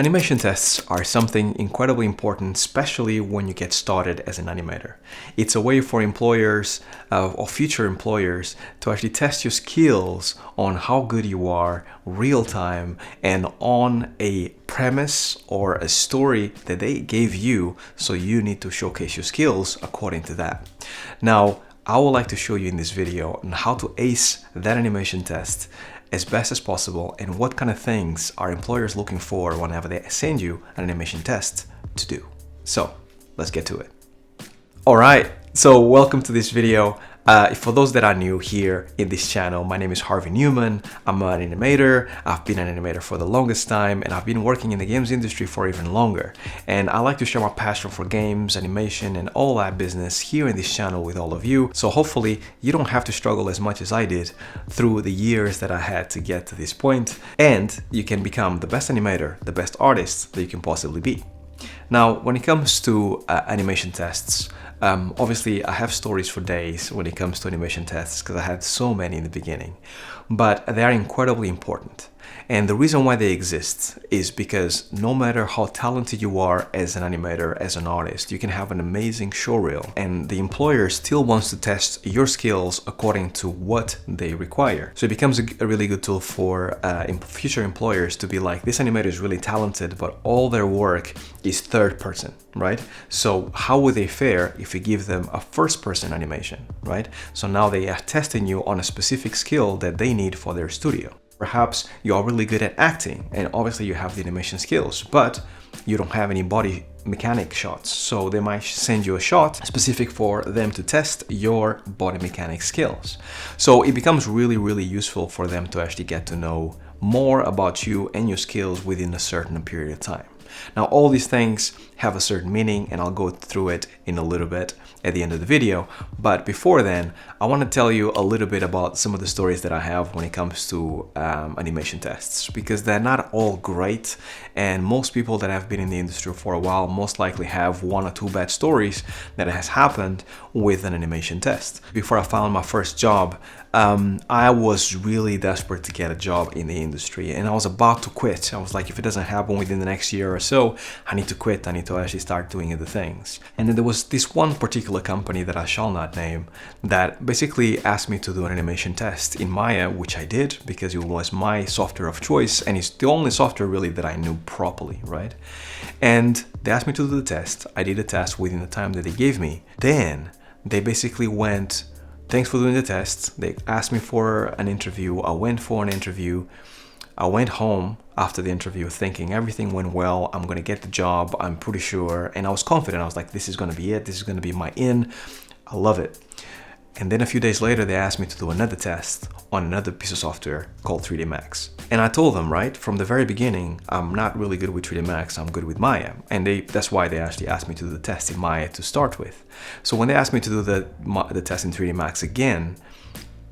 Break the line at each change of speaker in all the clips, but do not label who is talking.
Animation tests are something incredibly important, especially when you get started as an animator. It's a way for employers or future employers to actually test your skills on how good you are real time and on a premise or a story that they gave you, so you need to showcase your skills according to that. Now, I would like to show you in this video on how to ace that animation test as best as possible and what kind of things are employers looking for whenever they send you an animation test to do. So let's get to it. All right, so welcome to this video. For those that are new here in this channel, my name is Harvey Newman. I'm an animator. I've been an animator for the longest time, and I've been working in the games industry for even longer. And I like to share my passion for games, animation, and all that business here in this channel with all of you. So hopefully you don't have to struggle as much as I did through the years that I had to get to this point, and you can become the best animator, the best artist that you can possibly be. Now, when it comes to animation tests, obviously I have stories for days when it comes to animation tests because I had so many in the beginning, but they are incredibly important. And the reason why they exist is because no matter how talented you are as an animator, as an artist, you can have an amazing showreel, and the employer still wants to test your skills according to what they require. So it becomes a really good tool for future employers to be like, this animator is really talented, but all their work is third person, right? So how would they fare if you give them a first person animation, right? So now they are testing you on a specific skill that they need for their studio. Perhaps you are really good at acting and obviously you have the animation skills, but you don't have any body mechanic shots. So they might send you a shot specific for them to test your body mechanic skills. So it becomes really, really useful for them to actually get to know more about you and your skills within a certain period of time. Now, all these things have a certain meaning, and I'll go through it in a little bit at the end of the video. But before then, I want to tell you a little bit about some of the stories that I have when it comes to animation tests, because they're not all great, and most people that have been in the industry for a while most likely have one or two bad stories that has happened with an animation test. Before I found my first job, I was really desperate to get a job in the industry, and I was about to quit. I was like, if it doesn't happen within the next year or so, I need to quit. I need to actually start doing other things. And then there was this one particular company that I shall not name that basically asked me to do an animation test in Maya, which I did because it was my software of choice, and it's the only software really that I knew properly, right? And they asked me to do the test. I did the test within the time that they gave me. Then they basically went, thanks for doing the test. They asked me for an interview. I went for an interview. I went home after the interview thinking everything went well. I'm going to get the job, I'm pretty sure. And I was confident. I was like, this is going to be it. This is going to be my in. I love it. And then a few days later, they asked me to do another test on another piece of software called 3D Max. And I told them, right, from the very beginning, I'm not really good with 3D Max, I'm good with Maya. And that's why they actually asked me to do the test in Maya to start with. So when they asked me to do the test in 3D Max again,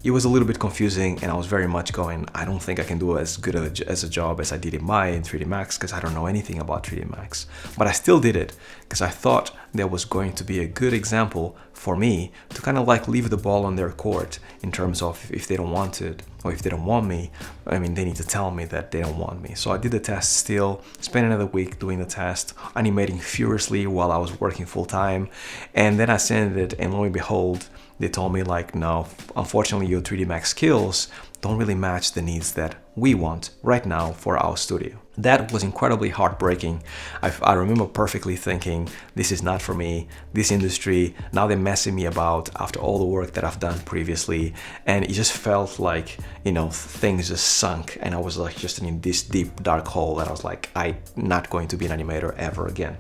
it was a little bit confusing, and I was very much going, I don't think I can do as good as a job as I did in Maya in 3D Max because I don't know anything about 3D Max. But I still did it because I thought there was going to be a good example for me to kind of like leave the ball on their court in terms of if they don't want it or if they don't want me, I mean, they need to tell me that they don't want me. So I did the test still, spent another week doing the test, animating furiously while I was working full time. And then I sent it, and lo and behold, they told me like, no, unfortunately your 3D Max skills don't really match the needs that we want right now for our studio. That was incredibly heartbreaking. I remember perfectly thinking, this is not for me, this industry, now they're messing me about after all the work that I've done previously. And it just felt like, you know, things just sunk, and I was like just in this deep dark hole that I was like, I'm not going to be an animator ever again.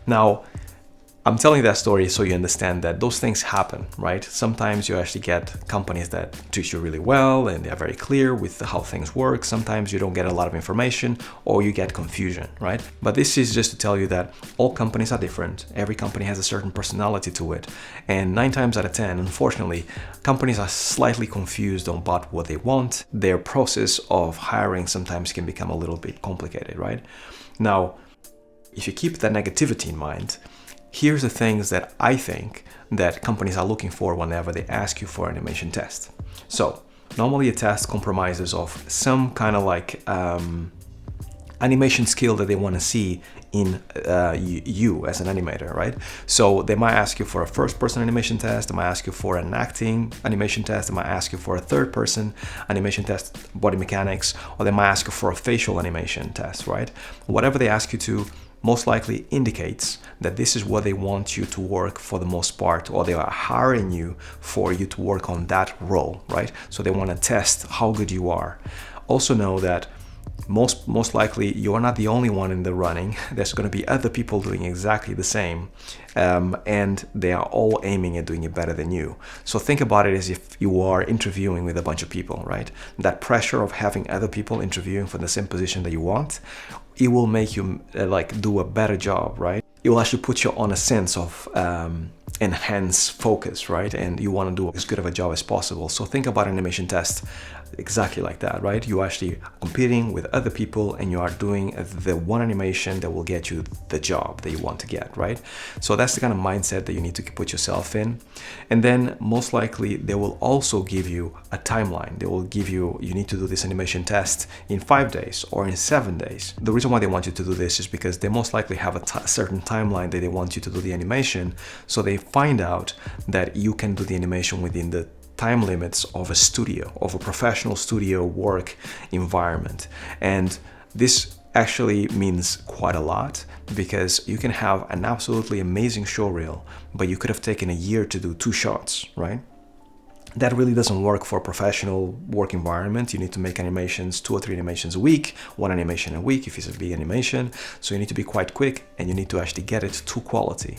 Now, I'm telling that story so you understand that those things happen, right? Sometimes you actually get companies that treat you really well and they're very clear with how things work. Sometimes you don't get a lot of information or you get confusion, right? But this is just to tell you that all companies are different. Every company has a certain personality to it. And 9 times out of 10, unfortunately, companies are slightly confused about what they want. Their process of hiring sometimes can become a little bit complicated, right? Now, if you keep that negativity in mind, here's the things that I think that companies are looking for whenever they ask you for an animation test. So normally a test compromises of some kind of like animation skill that they want to see in you as an animator, right? So they might ask you for a first-person animation test, they might ask you for an acting animation test, they might ask you for a third-person animation test, body mechanics, or they might ask you for a facial animation test, right? Whatever they ask you to most likely indicates that this is what they want you to work for the most part, or they are hiring you for you to work on that role, right? So they want to test how good you are. Also know that most likely you are not the only one in the running. There's going to be other people doing exactly the same, and they are all aiming at doing it better than you. So think about it as if you are interviewing with a bunch of people, right? That pressure of having other people interviewing for the same position that you want, it will make you do a better job, right? It will actually put you on a sense of enhanced focus, right? And you want to do as good of a job as possible. So think about an animation test exactly like that, right? You actually competing with other people and you are doing the one animation that will get you the job that you want to get, right? So that's the kind of mindset that you need to put yourself in. And then most likely they will also give you a timeline. They will give you need to do this animation test in 5 days or in 7 days. The reason why they want you to do this is because they most likely have a certain timeline that they want you to do the animation. So they find out that you can do the animation within the time limits of a studio, of a professional studio work environment. And this actually means quite a lot, because you can have an absolutely amazing showreel, but you could have taken a year to do 2 shots, right? That really doesn't work for a professional work environment. You need to make animations, 2 or 3 animations a week, 1 animation a week if it's a big animation. So you need to be quite quick and you need to actually get it to quality.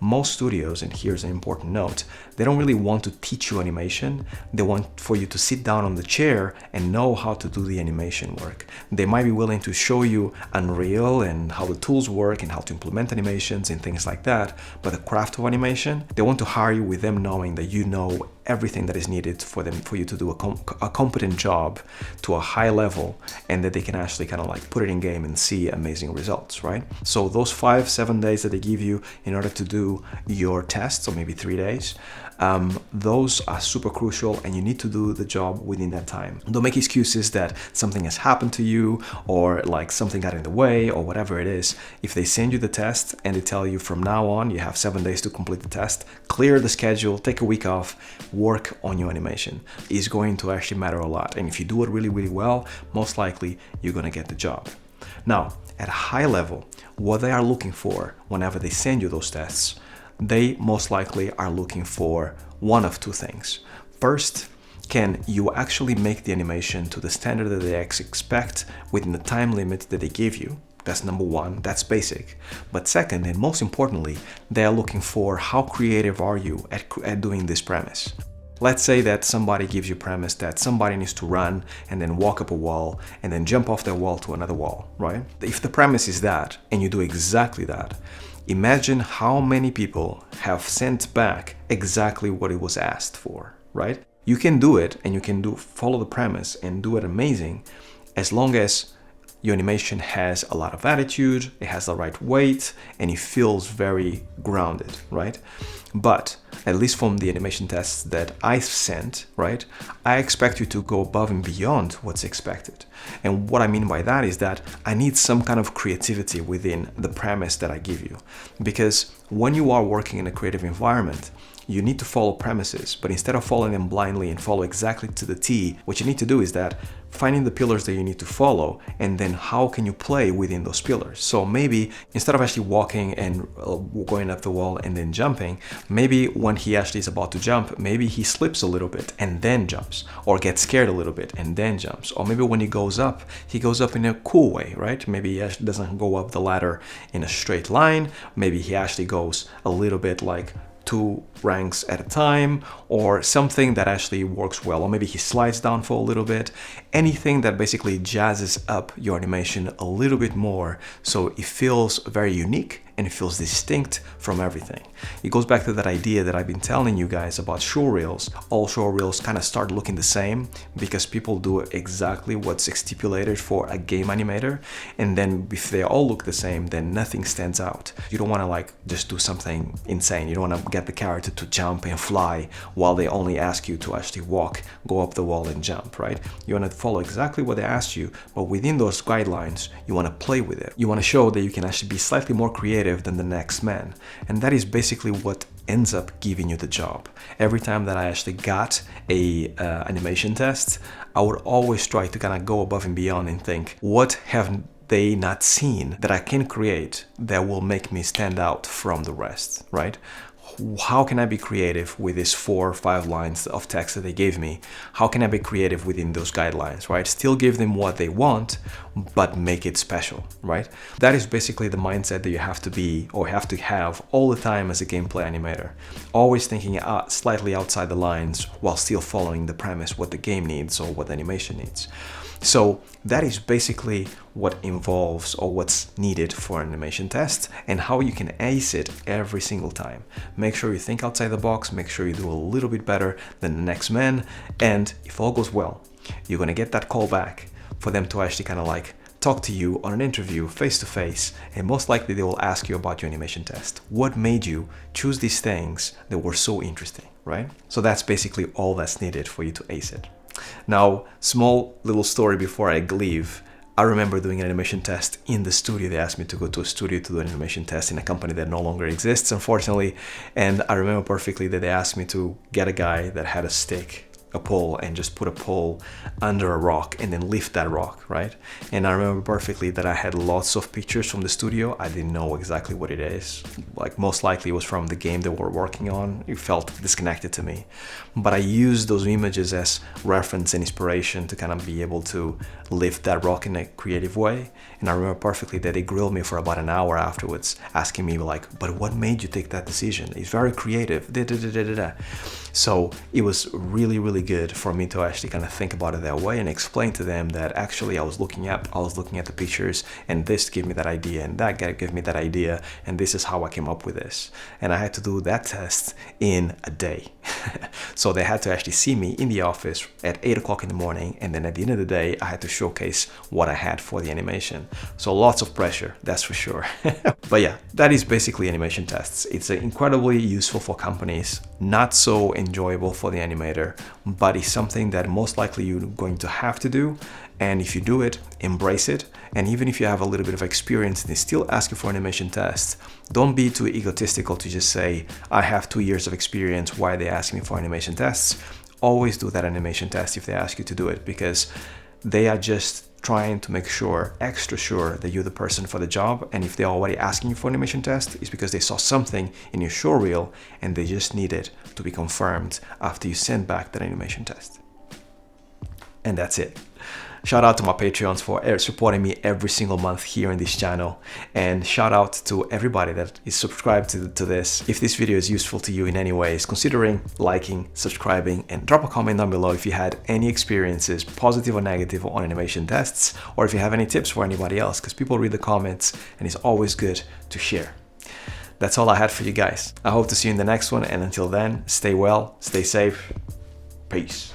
Most studios, and here's an important note, they don't really want to teach you animation. They want for you to sit down on the chair and know how to do the animation work. They might be willing to show you Unreal and how the tools work and how to implement animations and things like that. But the craft of animation, they want to hire you with them knowing that you know everything that is needed for you to do a competent job to a high level, and that they can actually kind of like put it in game and see amazing results, right? So those 5-7 days that they give you in order to do your tests, or maybe 3 days, those are super crucial, and you need to do the job within that time. Don't make excuses that something has happened to you, or like something got in the way, or whatever it is. If they send you the test and they tell you from now on you have 7 days to complete the test, clear the schedule, take a week off, work on your animation, is going to actually matter a lot. And if you do it really, really well, most likely you're going to get the job. Now, at a high level, what they are looking for whenever they send you those tests, they most likely are looking for one of 2 things. First, can you actually make the animation to the standard that they expect within the time limit that they give you? That's number 1, that's basic. But second, and most importantly, they are looking for how creative are you at doing this premise. Let's say that somebody gives you a premise that somebody needs to run and then walk up a wall and then jump off that wall to another wall, right? If the premise is that, and you do exactly that, imagine how many people have sent back exactly what it was asked for, right? You can do it, and you can follow the premise and do it amazing, as long as your animation has a lot of attitude, it has the right weight, and it feels very grounded, right? But at least from the animation tests that I've sent, right, I expect you to go above and beyond what's expected. And what I mean by that is that I need some kind of creativity within the premise that I give you. Because when you are working in a creative environment, you need to follow premises, but instead of following them blindly and follow exactly to the T, what you need to do is that finding the pillars that you need to follow, and then how can you play within those pillars. So maybe instead of actually walking and going up the wall and then jumping, maybe when he actually is about to jump, maybe he slips a little bit and then jumps, or gets scared a little bit and then jumps. Or maybe when he goes up in a cool way, right? Maybe he actually doesn't go up the ladder in a straight line. Maybe he actually goes a little bit like 2 ranks at a time, or something that actually works well. Or maybe he slides down for a little bit. Anything that basically jazzes up your animation a little bit more, so it feels very unique and it feels distinct from everything. It goes back to that idea that I've been telling you guys about showreels. All showreels kind of start looking the same because people do exactly what's stipulated for a game animator, and then if they all look the same, then nothing stands out. You don't want to like just do something insane. You don't want to get the character to jump and fly while they only ask you to actually walk, go up the wall and jump, right? You want to follow exactly what they asked you, but within those guidelines, you want to play with it. You want to show that you can actually be slightly more creative than the next man. And that is basically what ends up giving you the job. Every time that I actually got a animation test, I would always try to kind of go above and beyond and think, what have they not seen that I can create that will make me stand out from the rest, right? How can I be creative with these 4 or 5 lines of text that they gave me? How can I be creative within those guidelines, right? Still give them what they want, but make it special, right? That is basically the mindset that you have to be or have to have all the time as a gameplay animator. Always thinking slightly outside the lines while still following the premise, what the game needs or what the animation needs. So that is basically what involves or what's needed for an animation test and how you can ace it every single time. Make sure you think outside the box, make sure you do a little bit better than the next man, and if all goes well, you're gonna get that call back for them to actually kind of like talk to you on an interview face to face, and most likely they will ask you about your animation test. What made you choose these things that were so interesting, right? So that's basically all that's needed for you to ace it. Now, small little story before I leave. I remember doing an animation test in the studio. They asked me to go to a studio to do an animation test in a company that no longer exists, unfortunately. And I remember perfectly that they asked me to get a guy that had a stick, a pole, and just put a pole under a rock and then lift that rock, right? And I remember perfectly that I had lots of pictures from the studio. I didn't know exactly what it is. Like most likely it was from the game that we're working on. It felt disconnected to me. But I used those images as reference and inspiration to kind of be able to lift that rock in a creative way. And I remember perfectly that they grilled me for about an hour afterwards, asking me like, but what made you take that decision? It's very creative. So it was really, really good for me to actually kind of think about it that way and explain to them that actually I was looking at the pictures, and this gave me that idea, and that guy gave me that idea, and this is how I came up with this. And I had to do that test in a day. So they had to actually see me in the office at 8 o'clock in the morning, and then at the end of the day I had to showcase what I had for the animation. So lots of pressure, that's for sure. But yeah, that is basically animation tests. It's incredibly useful for companies, not so enjoyable for the animator, but it's something that most likely you're going to have to do. And if you do it, embrace it. And even if you have a little bit of experience and they still ask you for animation tests, don't be too egotistical to just say, I have 2 years of experience, why are they asking me for animation tests? Always do that animation test if they ask you to do it, because they are just trying to make sure, extra sure, that you're the person for the job. And if they're already asking you for an animation test, it's because they saw something in your showreel and they just need it to be confirmed after you send back that animation test. And that's it. Shout out to my Patreons for supporting me every single month here in this channel. And shout out to everybody that is subscribed to this. If this video is useful to you in any ways, considering liking, subscribing, and drop a comment down below if you had any experiences, positive or negative, on animation tests, or if you have any tips for anybody else, because people read the comments and it's always good to share. That's all I had for you guys. I hope to see you in the next one, and until then, stay well, stay safe, peace.